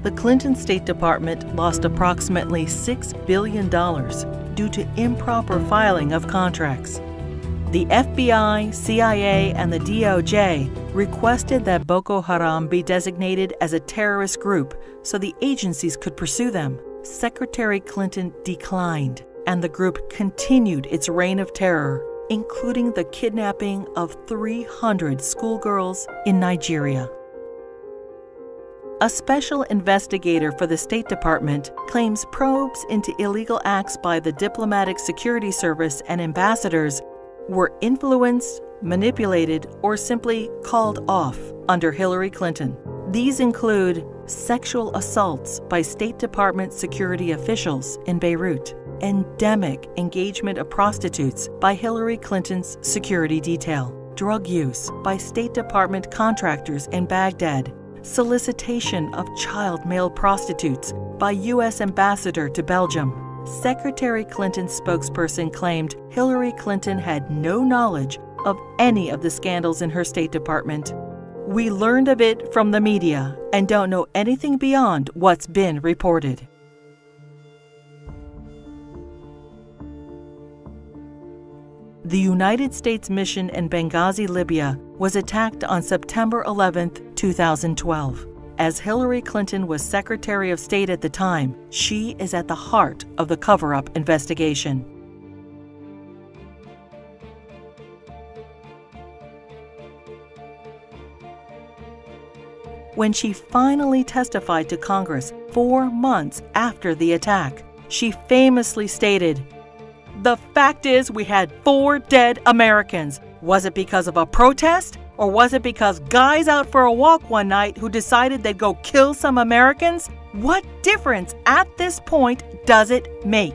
The Clinton State Department lost approximately $6 billion due to improper filing of contracts. The FBI, CIA, and the DOJ requested that Boko Haram be designated as a terrorist group so the agencies could pursue them. Secretary Clinton declined, and the group continued its reign of terror, including the kidnapping of 300 schoolgirls in Nigeria. A special investigator for the State Department claims probes into illegal acts by the Diplomatic Security Service and ambassadors were influenced, manipulated, or simply called off under Hillary Clinton. These include sexual assaults by State Department security officials in Beirut, endemic engagement of prostitutes by Hillary Clinton's security detail, drug use by State Department contractors in Baghdad, solicitation of child male prostitutes by U.S. Ambassador to Belgium. Secretary Clinton's spokesperson claimed Hillary Clinton had no knowledge of any of the scandals in her State Department. "We learned of it from the media and don't know anything beyond what's been reported." The United States mission in Benghazi, Libya, was attacked on September 11, 2012. As Hillary Clinton was Secretary of State at the time, she is at the heart of the cover-up investigation. When she finally testified to Congress 4 months after the attack, she famously stated, "The fact is we had 4 dead Americans. Was it because of a protest? Or was it because guys out for a walk one night who decided they'd go kill some Americans? What difference at this point does it make?"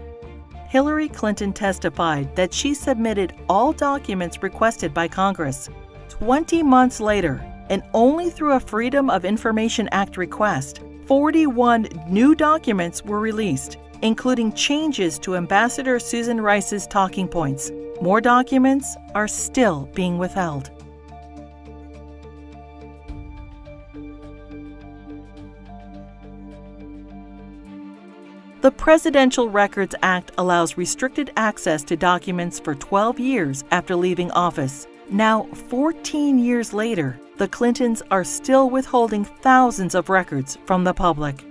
Hillary Clinton testified that she submitted all documents requested by Congress. 20 months later, and only through a Freedom of Information Act request, 41 new documents were released, including changes to Ambassador Susan Rice's talking points. more documents are still being withheld. The Presidential Records Act allows restricted access to documents for 12 years after leaving office. Now, 14 years later, the Clintons are still withholding thousands of records from the public.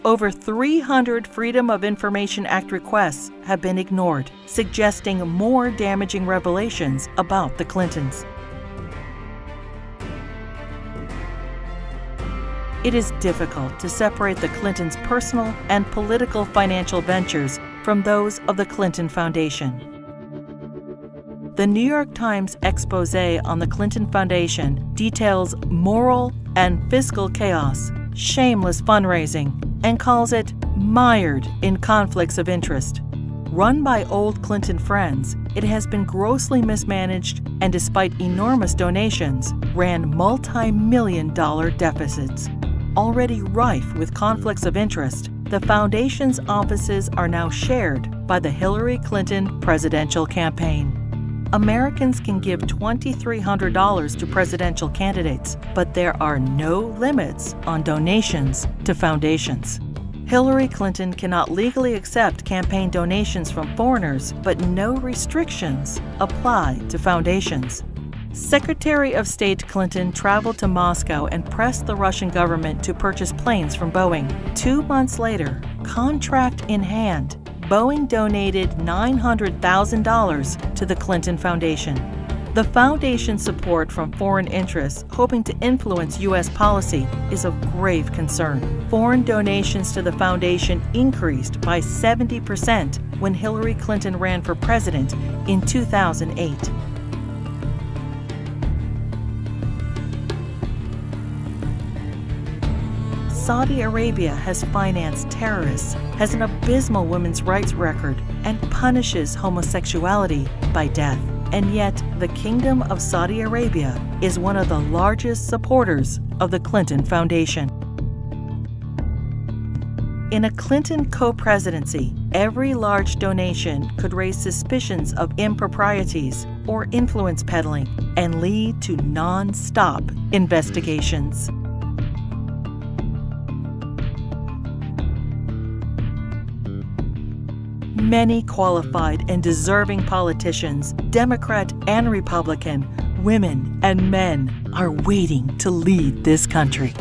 Over 300 Freedom of Information Act requests have been ignored, suggesting more damaging revelations about the Clintons. It is difficult to separate the Clintons' personal and political financial ventures from those of the Clinton Foundation. The New York Times expose on the Clinton Foundation details moral and fiscal chaos, shameless fundraising, and calls it mired in conflicts of interest. Run by old Clinton friends, it has been grossly mismanaged and, despite enormous donations, ran multi-million-dollar deficits. Already rife with conflicts of interest, the Foundation's offices are now shared by the Hillary Clinton presidential campaign. Americans can give $2,300 to presidential candidates, but there are no limits on donations to foundations. Hillary Clinton cannot legally accept campaign donations from foreigners, but no restrictions apply to foundations. Secretary of State Clinton traveled to Moscow and pressed the Russian government to purchase planes from Boeing. 2 months later, contract in hand, Boeing donated $900,000 to the Clinton Foundation. The foundation's support from foreign interests hoping to influence U.S. policy is of grave concern. Foreign donations to the foundation increased by 70% when Hillary Clinton ran for president in 2008. Saudi Arabia has financed terrorists, has an abysmal women's rights record, and punishes homosexuality by death. And yet, the Kingdom of Saudi Arabia is one of the largest supporters of the Clinton Foundation. In a Clinton co-presidency, every large donation could raise suspicions of improprieties or influence peddling and lead to non-stop investigations. Many qualified and deserving politicians, Democrat and Republican, women and men, are waiting to lead this country.